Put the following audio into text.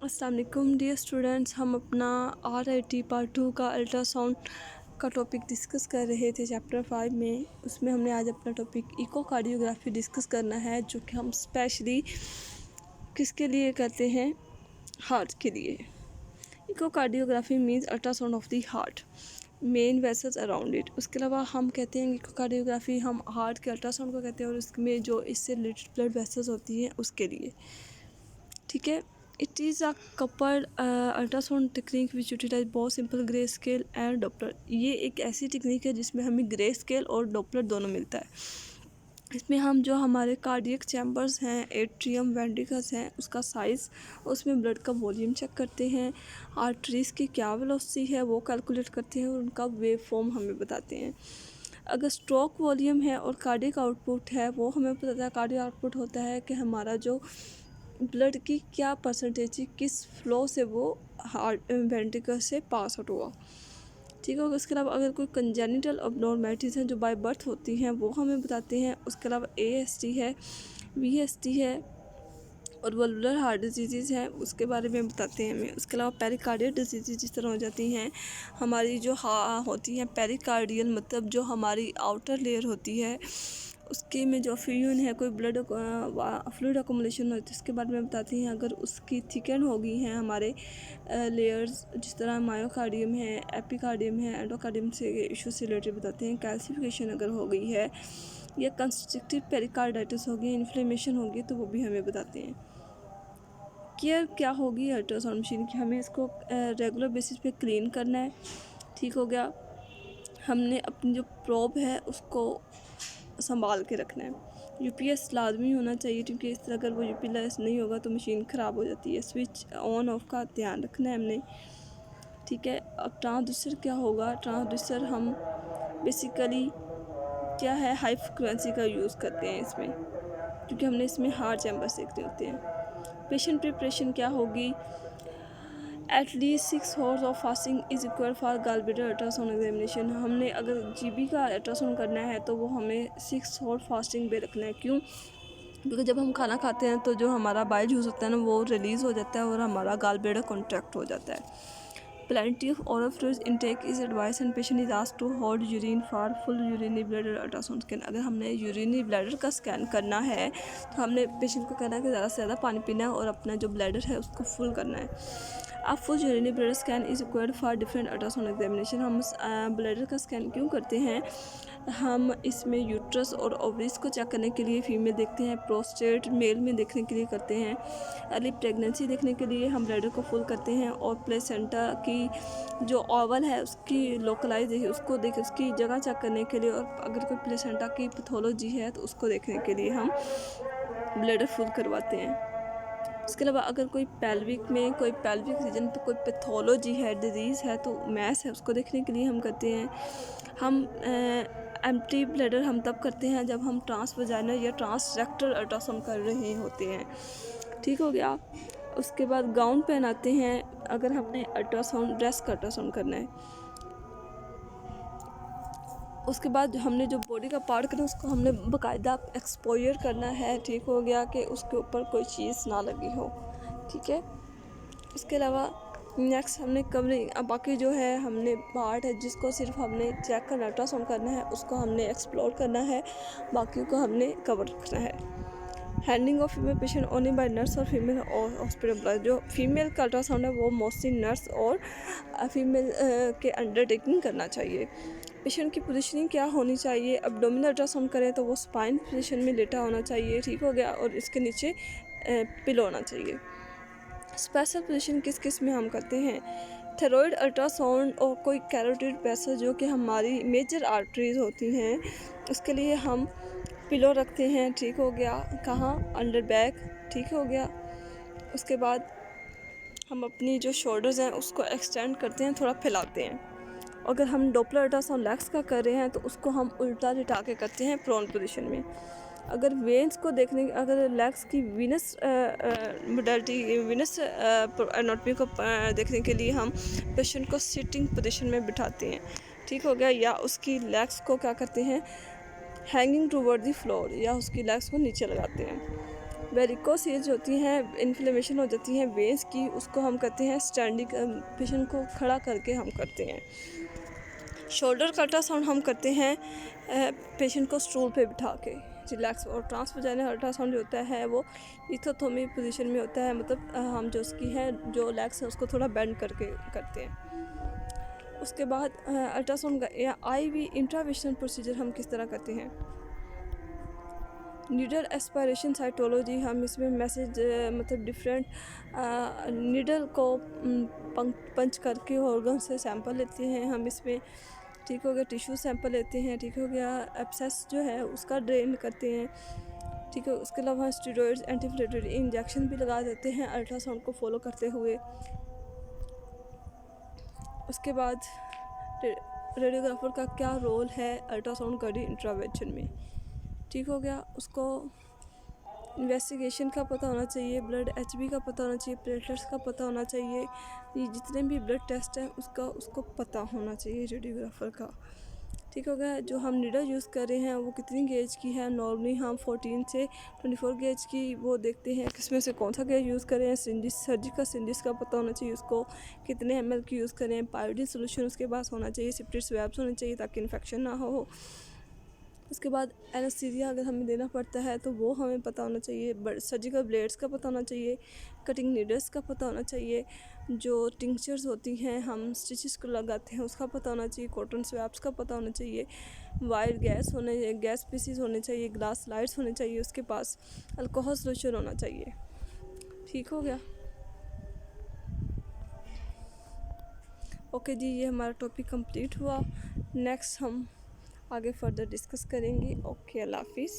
अस्सलाम वालेकुम dear students, हम अपना RIT पार्ट 2 का अल्ट्रासाउंड का टॉपिक डिस्कस कर रहे थे चैप्टर 5 में। उसमें हमने आज अपना टॉपिक इकोकार्डियोग्राफी डिस्कस करना है, जो कि हम स्पेशली किसके लिए करते हैं, हार्ट के लिए। Echocardiography means ultrasound of the heart, main vessels around it. उसके अलावा हम कहते हैं इकोकार्डियोग्राफी हम हार्ट के अल्ट्रासाउंड को कहते हैं, और उसमें जो इससे रिलेटेड ब्लड वेसल्स होती हैं उसके लिए, ठीक है। It is a couple ultrasound technique which utilise बहुत simple grey scale and Doppler. ये एक ऐसी टेक्निक है जिसमें हमें ग्रे स्केल और डॉपलर दोनों मिलता है। इसमें हम जो हमारे कार्डियक चैम्बर्स हैं, एट्रियम, वेंट्रिकल्स हैं, उसका साइज़, उसमें ब्लड का वॉल्यूम चेक करते हैं, आर्टरीज़ की क्या वेलोसिटी है वो कैलकुलेट करते हैं, और उनका वेव फॉर्म हमें बताते हैं। अगर स्ट्रोक वॉल्यूम है और कार्डियक आउटपुट है वो हमें पता है। कार्डियक आउटपुट होता है कि हमारा जो ब्लड की क्या परसेंटेज, किस फ्लो से वो हार्ट वेंट्रिकल से पास आउट हुआ, ठीक है। उसके अलावा अगर कोई कंजेनिटल अबनॉर्मैलिटीज़ हैं जो बाय बर्थ होती हैं वो हमें बताते हैं। उसके अलावा AST है, VST है, और वल्वुलर हार्ट डिजीज़ हैं उसके बारे में बताते हैं हमें। उसके अलावा पेरिकार्डियल डिजीज़ जिस तरह हो जाती हैं हमारी जो होती हैं पेरिकार्डियल, मतलब जो हमारी आउटर लेयर होती है उसके में जो फ्यूजन है, कोई ब्लड फ्लूइड अकोमोलेशन होती है उसके बारे में बताती हैं। अगर उसकी थिकन हो गई हैं हमारे लेयर्स, जिस तरह मायोकार्डियम है, एपिकार्डियम है, एंडोकार्डियम से इशू से रिलेटेड बताते हैं। कैल्सिफिकेशन अगर हो गई है या कंस्ट्रक्टिव पेरिकार्डाइटिस हो गई, इन्फ्लेमेशन हो गई, तो वो भी हमें बताते हैं। केयर क्या होगी अल्ट्रासाउंड मशीन की, हमें इसको रेगुलर बेसिस पे क्लीन करना है, ठीक हो गया। हमने अपनी जो प्रोब है उसको संभाल के रखना है। UPS लाजमी होना चाहिए, क्योंकि इस तरह अगर वो UPS नहीं होगा तो मशीन ख़राब हो जाती है। स्विच ऑन ऑफ का ध्यान रखना है हमने, ठीक है। अब ट्रांसड्यूसर क्या होगा, ट्रांसड्यूसर हम बेसिकली क्या है, हाई फ्रिक्वेंसी का यूज़ करते हैं इसमें, क्योंकि हमने इसमें हार्ट चैम्बर्स देखने होते हैं। पेशेंट प्रिपरेशन क्या होगी, at least 6 hours of fasting is equal for gallbladder ultrasound examination. हमने अगर GB का अल्ट्रासाउंड करना है तो वो हमें 6 आवर फास्टिंग पे रखना है। क्यों? क्योंकि जब हम खाना खाते हैं तो जो हमारा बाइल जूस होता है ना वो रिलीज़ हो जाता है और हमारा गॉलब्लैडर कॉन्ट्रैक्ट हो जाता है। Plenty of oral fluids intake is advised and patient is asked to hold urine for full urinary bladder ultrasound scan। अगर हमने यूरिनरी ब्लैडर का स्कैन करना है तो हमने पेशेंट को कहना है कि ज़्यादा से ज़्यादा पानी पीना है और अपना जो ब्लैडर है उसको फुल करना है। अब full urinary bladder scan is required for different ultrasound examination. हम ब्लैडर का स्कैन क्यों करते हैं, हम इसमें यूट्रस और ओवरीज को चेक करने के लिए फीमेल देखते हैं, प्रोस्टेट मेल में देखने के लिए करते हैं, अर्ली प्रेगनेंसी देखने के लिए हम ब्लैडर को फुल करते हैं, और प्लेसेंटा की जो ओवल है उसकी लोकलाइज है उसको देख उसकी जगह चेक करने के लिए, और अगर कोई प्लेसेंटा की पैथोलॉजी है तो उसको देखने के लिए हम ब्लैडर फुल करवाते हैं। उसके अलावा अगर कोई पेल्विक में कोई पेल्विक रीजन पर कोई पैथोलॉजी है, डिजीज़ है, तो मैस है, उसको देखने के लिए हम करते हैं। हम एम्प्टी ब्लैडर हम तब करते हैं जब हम ट्रांस वजाइनल या ट्रांस रेक्टल अल्ट्रासाउंड कर रहे होते हैं, ठीक हो गया। उसके बाद गाउन पहनाते हैं अगर हमने अल्ट्रासाउंड ड्रेस का अल्ट्रासाउंड करना है। उसके बाद हमने जो बॉडी का पार्ट करना है उसको हमने बाकायदा एक्सपोजर करना है, ठीक हो गया, कि उसके ऊपर कोई चीज़ ना लगी हो, ठीक है। उसके अलावा नेक्स्ट हमने कवरिंग, अब बाकी जो है हमने पार्ट है जिसको सिर्फ हमने चेक करना, अल्ट्रासाउंड करना है, उसको हमने एक्सप्लोर करना है, बाकी को हमने कवर रखना है। Handling of female patient only by nurse और फीमेल और हॉस्पिटल एम्प्लॉय। जो फीमेल का अल्ट्रासाउंड है वो मोस्टली नर्स और फीमेल के अंडरटेकिंग करना चाहिए। पेशेंट की पोजीशनिंग क्या होनी चाहिए, एब्डोमिनल अल्ट्रासाउंड करें तो वो स्पाइन पोजीशन में लेटा होना चाहिए, ठीक हो गया, और इसके नीचे पिलो होना चाहिए। स्पेशल पोजीशन किस किस में हम करते हैं, थायराइड अल्ट्रासाउंड और कोई कैरोटिड वेसल जो कि हमारी मेजर आर्टरीज होती हैं उसके लिए हम पिलो रखते हैं, ठीक हो गया, कहाँ, अंडर बैक, ठीक हो गया। उसके बाद हम अपनी जो शोल्डर्स हैं उसको एक्सटेंड करते हैं, थोड़ा फैलाते हैं। अगर हम डॉपलर अल्ट्रासाउंड लेग्स का कर रहे हैं तो उसको हम उल्टा लिटा के करते हैं प्रोन पोजीशन में। अगर वेंस को देखने, अगर लेग्स की विनस मोडालिटी, विनस एनाटॉमी को देखने के लिए हम पेशेंट को सिटिंग पोजीशन में बिठाते हैं, ठीक हो गया, या उसकी लेग्स को क्या करते हैं, हैंगिंग टूवर्ड द फ्लोर, या उसकी लेग्स को नीचे लगाते हैं। वेरिकोसिस होती हैं, इन्फ्लेमेशन हो जाती है वेंस की, उसको हम करते हैं स्टैंडिंग, पेशेंट को खड़ा करके हम करते हैं। शोल्डर का अल्ट्रासाउंड हम करते हैं पेशेंट को स्टूल पे बिठा के रिलैक्स। और ट्रांसवजाइनल अल्ट्रासाउंड जो होता है वो इथोथोमी पोजीशन में होता है, मतलब हम जो उसकी है जो लेग्स है उसको थोड़ा बेंड करके करते हैं। उसके बाद अल्ट्रासाउंड या आईवी इंट्राविशनल प्रोसीजर हम किस तरह करते हैं। नीडल एस्पायरेशन साइटोलॉजी, हम इसमें मैसेज मतलब डिफरेंट नीडल को पंच करके ऑर्गन से सैंपल लेते हैं हम इसमें, ठीक हो गया। टिश्यू सैंपल लेते हैं, ठीक हो गया। एब्सेस जो है उसका ड्रेन करते हैं, ठीक है। उसके अलावा स्टेरॉइड्स, एंटीइन्फ्लेमेटरी इंजेक्शन भी लगा देते हैं अल्ट्रासाउंड को फॉलो करते हुए। उसके बाद रेडियोग्राफर का क्या रोल है अल्ट्रासाउंड कार्डियो इंटरवेंशन में, ठीक हो गया। उसको इन्वेस्टिगेशन का पता होना चाहिए, ब्लड एचबी का पता होना चाहिए, प्लेटलेट्स का पता होना चाहिए, ये जितने भी ब्लड टेस्ट हैं उसको पता होना चाहिए रेडियोग्राफर का, ठीक हो गया। जो हम नीडल यूज़ कर रहे हैं वो कितनी गेज की है, नॉर्मली हम 14 से 24 गेज की वो देखते हैं, किसमें से कौन सा गेज यूज़ करें। सिंजिस, सर्जिकल सिंजिस का पता होना चाहिए, उसको कितने ml की यूज़ करें। पायोडीन सोल्यूशन उसके पास होना चाहिए, सेपरेट स्वैब्स होने चाहिए ताकि इन्फेक्शन ना हो। उसके बाद एनेस्थीसिया अगर हमें देना पड़ता है तो वो हमें पता होना चाहिए। सर्जिकल ब्लेड्स का पता होना चाहिए, कटिंग नीडल्स का पता होना चाहिए, जो टिंक्चर्स होती हैं हम स्टिचेस को लगाते हैं उसका पता होना चाहिए, कॉटन स्वैब्स का पता होना चाहिए, वायर गैस पीसीज होने चाहिए, ग्लास स्लाइड्स होने चाहिए, उसके पास अल्कोहल सोल्यूशन होना चाहिए, ठीक हो गया। ओके जी, ये हमारा टॉपिक कंप्लीट हुआ। नेक्स्ट हम आगे फर्दर डिस्कस करेंगे। ओके, अल्लाह हाफिज़।